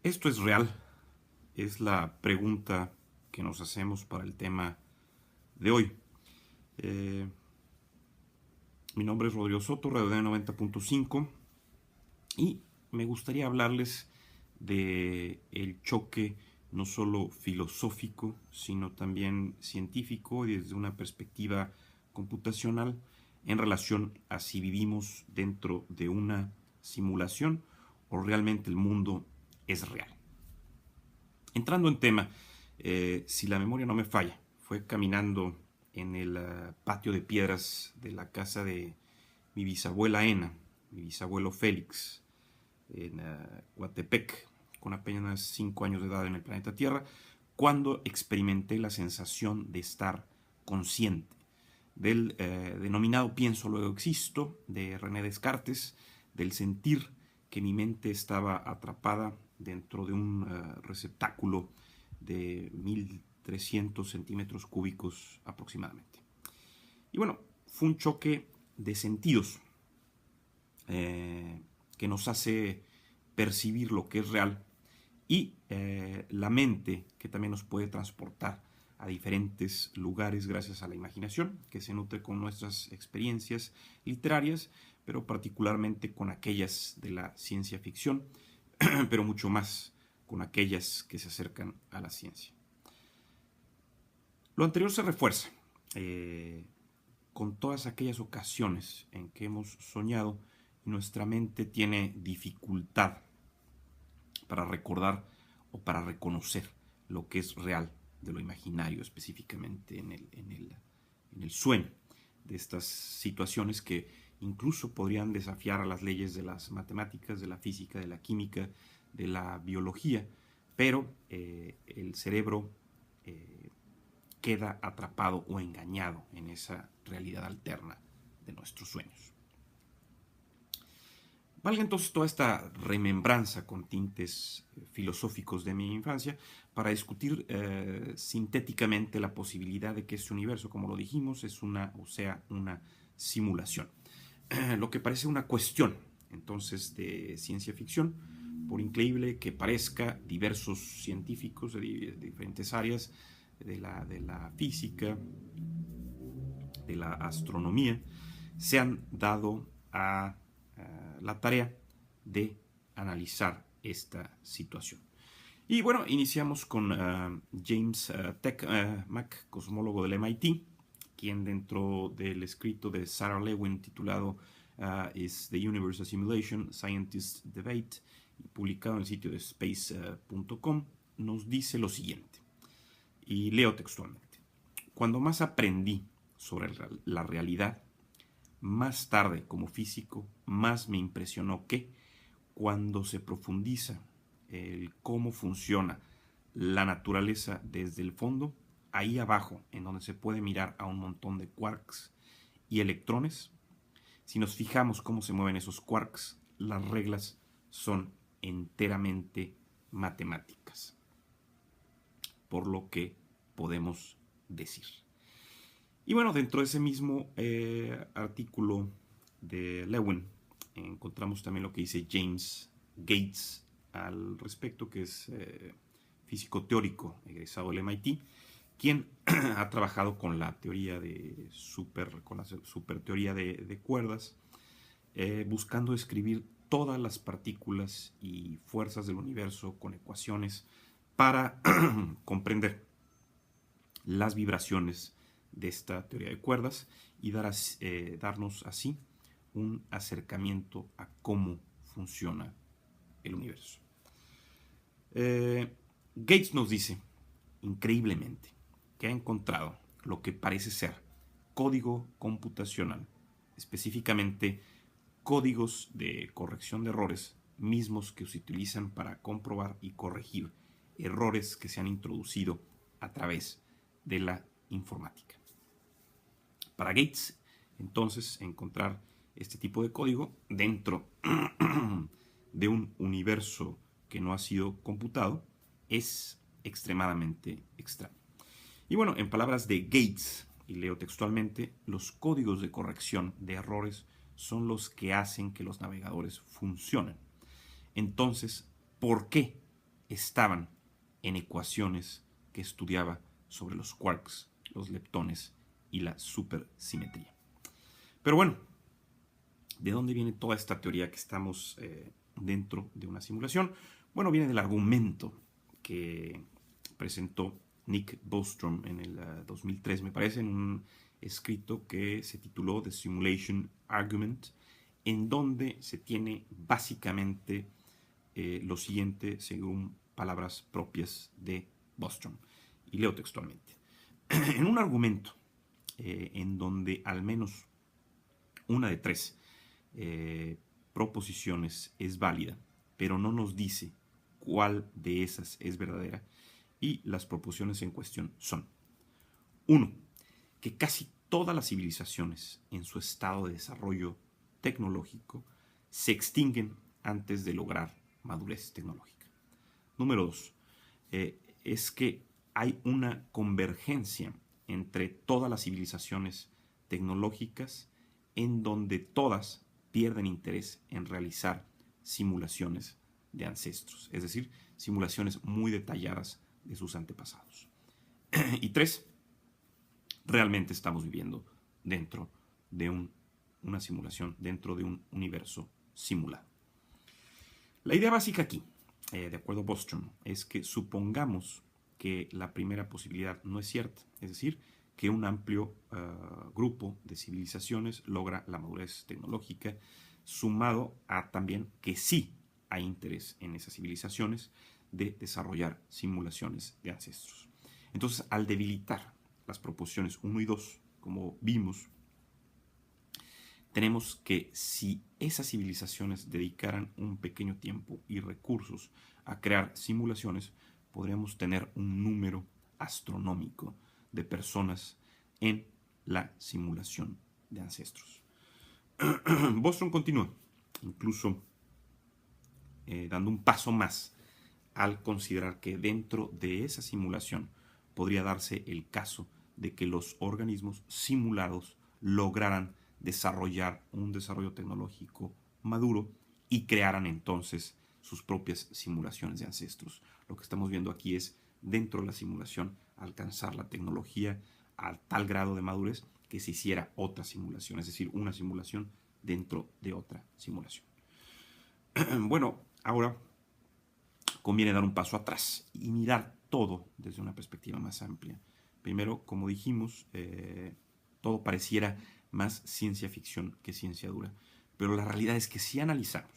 ¿Esto es real? Es la pregunta que nos hacemos para el tema de hoy. Eh, Mi nombre es Rodrigo Soto, Radio de 90.5, y me gustaría hablarles de el choque no solo filosófico, sino también científico y desde una perspectiva computacional en relación a si vivimos dentro de una simulación o realmente el mundo es real. Entrando en tema, si la memoria no me falla, fue caminando en el patio de piedras de la casa de mi bisabuela Ena, mi bisabuelo Félix, en Coatepec, con apenas 5 años de edad en el planeta Tierra, cuando experimenté la sensación de estar consciente del denominado pienso luego existo de René Descartes, del sentir que mi mente estaba atrapada dentro de un receptáculo de 1300 centímetros cúbicos aproximadamente. Y bueno, fue un choque de sentidos que nos hace percibir lo que es real y la mente que también nos puede transportar a diferentes lugares gracias a la imaginación que se nutre con nuestras experiencias literarias, pero particularmente con aquellas de la ciencia ficción, pero mucho más con aquellas que se acercan a la ciencia. Lo anterior se refuerza con todas aquellas ocasiones en que hemos soñado y nuestra mente tiene dificultad para recordar o para reconocer lo que es real de lo imaginario, específicamente en el sueño, de estas situaciones que incluso podrían desafiar a las leyes de las matemáticas, de la física, de la química, de la biología, pero el cerebro queda atrapado o engañado en esa realidad alterna de nuestros sueños. Valga entonces toda esta remembranza con tintes filosóficos de mi infancia para discutir sintéticamente la posibilidad de que este universo, como lo dijimos, es una simulación. Lo que parece una cuestión entonces de ciencia ficción, por increíble que parezca, diversos científicos de diferentes áreas de la física, de la astronomía, se han dado a la tarea de analizar esta situación. Y bueno, iniciamos con James Mack, cosmólogo del MIT, quien dentro del escrito de Sarah Lewin titulado Is the Universe a Simulation? Scientists Debate, publicado en el sitio de space.com, nos dice lo siguiente, y leo textualmente. Cuando más aprendí sobre la realidad, más tarde como físico, más me impresionó que cuando se profundiza el cómo funciona la naturaleza desde el fondo, ahí abajo, en donde se puede mirar a un montón de quarks y electrones, si nos fijamos cómo se mueven esos quarks, las reglas son enteramente matemáticas. Por lo que podemos decir. Y bueno, dentro de ese mismo artículo de Lewin encontramos también lo que dice James Gates al respecto, que es físico teórico egresado del MIT, quien ha trabajado con la teoría con la superteoría de cuerdas, buscando describir todas las partículas y fuerzas del universo con ecuaciones para comprender las vibraciones de esta teoría de cuerdas y darnos así un acercamiento a cómo funciona el universo. Gates nos dice, increíblemente, que ha encontrado lo que parece ser código computacional, específicamente códigos de corrección de errores mismos que se utilizan para comprobar y corregir errores que se han introducido a través de la informática. Para Gates, entonces, encontrar este tipo de código dentro de un universo que no ha sido computado es extremadamente extraño. Y bueno, en palabras de Gates, y leo textualmente, los códigos de corrección de errores son los que hacen que los navegadores funcionen. Entonces, ¿por qué estaban en ecuaciones que estudiaba sobre los quarks, los leptones y la supersimetría. Pero bueno, ¿de dónde viene toda esta teoría que estamos dentro de una simulación? Bueno, viene del argumento que presentó Nick Bostrom en el 2003, me parece, en un escrito que se tituló The Simulation Argument, en donde se tiene básicamente lo siguiente según palabras propias de Bostrom. Y leo textualmente. En un argumento en donde al menos una de tres proposiciones es válida, pero no nos dice cuál de esas es verdadera, y las proposiciones en cuestión son: 1. Que casi todas las civilizaciones en su estado de desarrollo tecnológico se extinguen antes de lograr madurez tecnológica. Número 2. Es que hay una convergencia entre todas las civilizaciones tecnológicas en donde todas pierden interés en realizar simulaciones de ancestros, es decir, simulaciones muy detalladas de sus antepasados. Y 3, realmente estamos viviendo dentro de una simulación, dentro de un universo simulado. La idea básica aquí, de acuerdo a Bostrom, es que supongamos que la primera posibilidad no es cierta, es decir, que un amplio grupo de civilizaciones logra la madurez tecnológica, sumado a también que sí hay interés en esas civilizaciones de desarrollar simulaciones de ancestros. Entonces, al debilitar las proposiciones 1 y 2, como vimos, tenemos que si esas civilizaciones dedicaran un pequeño tiempo y recursos a crear simulaciones, podríamos tener un número astronómico de personas en la simulación de ancestros. Bostrom continúa, incluso dando un paso más al considerar que dentro de esa simulación podría darse el caso de que los organismos simulados lograran desarrollar un desarrollo tecnológico maduro y crearan entonces sus propias simulaciones de ancestros. Lo que estamos viendo aquí es, dentro de la simulación, alcanzar la tecnología a tal grado de madurez que se hiciera otra simulación, es decir, una simulación dentro de otra simulación. Bueno, ahora conviene dar un paso atrás y mirar todo desde una perspectiva más amplia. Primero, como dijimos, todo pareciera más ciencia ficción que ciencia dura, pero la realidad es que si analizamos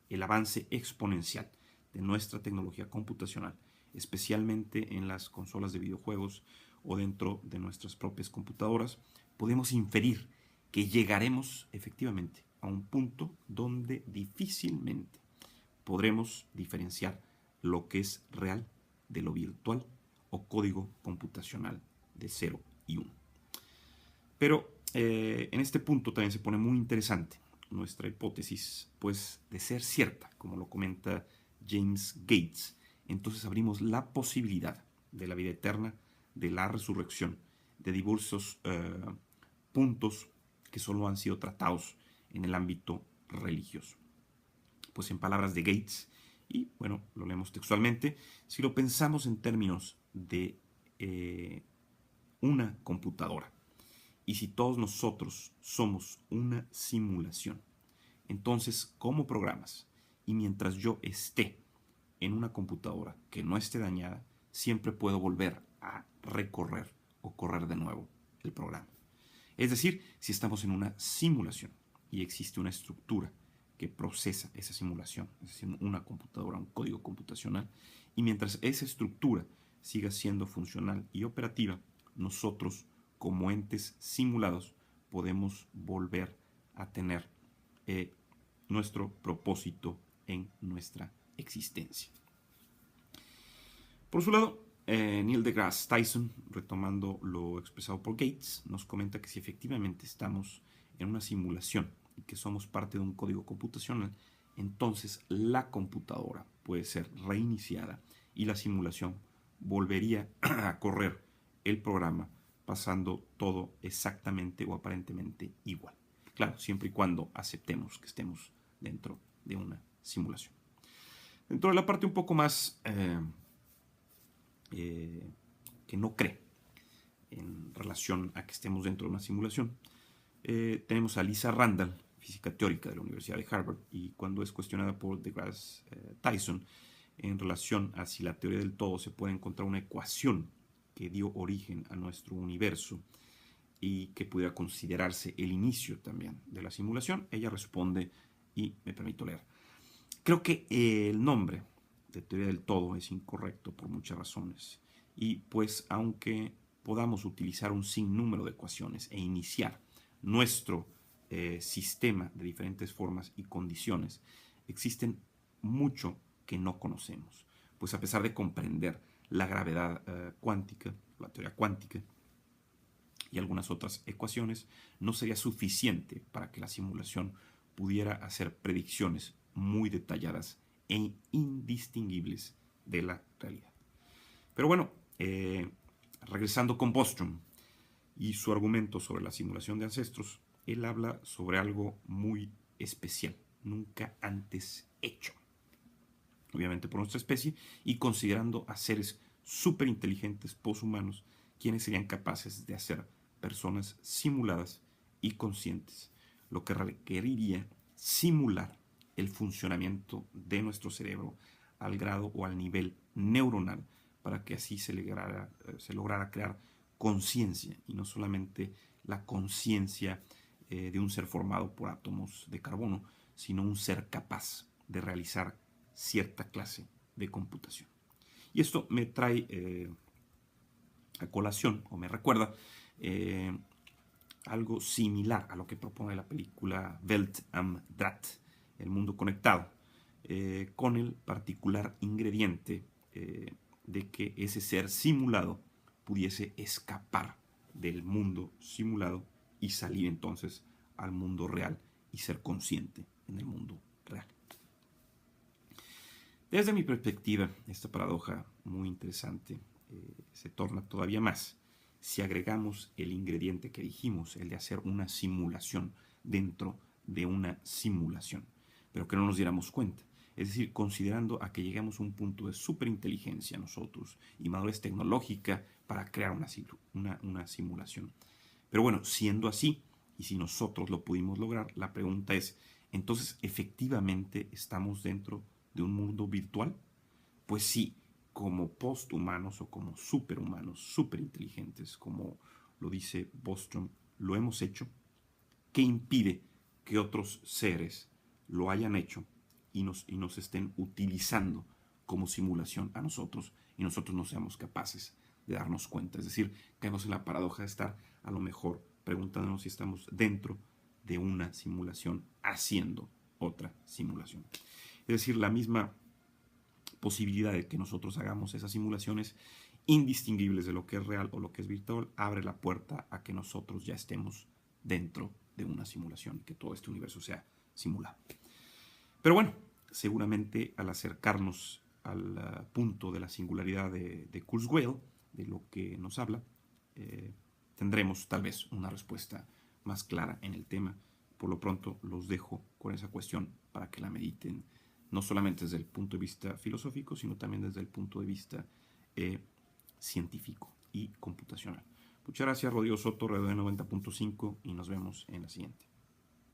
el avance exponencial de nuestra tecnología computacional, especialmente en las consolas de videojuegos o dentro de nuestras propias computadoras, podemos inferir que llegaremos efectivamente a un punto donde difícilmente podremos diferenciar lo que es real de lo virtual o código computacional de 0 y 1. Pero en este punto también se pone muy interesante nuestra hipótesis, pues de ser cierta, como lo comenta James Gates, entonces abrimos la posibilidad de la vida eterna, de la resurrección, de diversos puntos que solo han sido tratados en el ámbito religioso. Pues en palabras de Gates, y bueno, lo leemos textualmente, si lo pensamos en términos de una computadora, y si todos nosotros somos una simulación, entonces como programas, y mientras yo esté en una computadora que no esté dañada, siempre puedo volver a recorrer o correr de nuevo el programa. Es decir, si estamos en una simulación y existe una estructura que procesa esa simulación, es decir, una computadora, un código computacional, y mientras esa estructura siga siendo funcional y operativa, nosotros, como entes simulados, podemos volver a tener nuestro propósito en nuestra existencia. Por su lado, Neil deGrasse Tyson, retomando lo expresado por Gates, nos comenta que si efectivamente estamos en una simulación y que somos parte de un código computacional, entonces la computadora puede ser reiniciada y la simulación volvería a correr el programa, pasando todo exactamente o aparentemente igual. Claro, siempre y cuando aceptemos que estemos dentro de una simulación. Dentro de la parte un poco más que no cree en relación a que estemos dentro de una simulación, tenemos a Lisa Randall, física teórica de la Universidad de Harvard, y cuando es cuestionada por deGrasse Tyson en relación a si la teoría del todo se puede encontrar una ecuación que dio origen a nuestro universo y que pudiera considerarse el inicio también de la simulación, ella responde, y me permito leer: creo que el nombre de teoría del todo es incorrecto por muchas razones, y pues aunque podamos utilizar un sinnúmero de ecuaciones e iniciar nuestro sistema de diferentes formas y condiciones, existen mucho que no conocemos, pues a pesar de comprender la gravedad cuántica, la teoría cuántica y algunas otras ecuaciones, no sería suficiente para que la simulación pudiera hacer predicciones muy detalladas e indistinguibles de la realidad. Pero bueno, regresando con Bostrom y su argumento sobre la simulación de ancestros, él habla sobre algo muy especial, nunca antes hecho, obviamente por nuestra especie, y considerando a seres súper inteligentes poshumanos, quienes serían capaces de hacer personas simuladas y conscientes, lo que requeriría simular el funcionamiento de nuestro cerebro al grado o al nivel neuronal para que así se lograra crear conciencia, y no solamente la conciencia de un ser formado por átomos de carbono, sino un ser capaz de realizar cierta clase de computación. Y esto me trae a colación, o me recuerda, algo similar a lo que propone la película Welt am Draht, El mundo conectado, con el particular ingrediente de que ese ser simulado pudiese escapar del mundo simulado y salir entonces al mundo real y ser consciente en el mundo real. Desde mi perspectiva, esta paradoja muy interesante se torna todavía más si agregamos el ingrediente que dijimos, el de hacer una simulación dentro de una simulación, pero que no nos diéramos cuenta. Es decir, considerando a que llegamos a un punto de superinteligencia nosotros y madurez tecnológica para crear una simulación. Pero bueno, siendo así, y si nosotros lo pudimos lograr, la pregunta es, ¿entonces efectivamente estamos dentro de un mundo virtual? Pues sí, como posthumanos o como superhumanos, superinteligentes, como lo dice Bostrom, lo hemos hecho. ¿Qué impide que otros seres lo hayan hecho y nos estén utilizando como simulación a nosotros y nosotros no seamos capaces de darnos cuenta? Es decir, caemos en la paradoja de estar a lo mejor preguntándonos si estamos dentro de una simulación haciendo otra simulación. Es decir, la misma posibilidad de que nosotros hagamos esas simulaciones indistinguibles de lo que es real o lo que es virtual abre la puerta a que nosotros ya estemos dentro de una simulación, que todo este universo sea simulado. Pero bueno, seguramente al acercarnos al punto de la singularidad de Kurzweil, de lo que nos habla, tendremos tal vez una respuesta más clara en el tema. Por lo pronto los dejo con esa cuestión para que la mediten, no solamente desde el punto de vista filosófico, sino también desde el punto de vista científico y computacional. Muchas gracias, Rodrigo Soto, Radio 90.5, y nos vemos en la siguiente.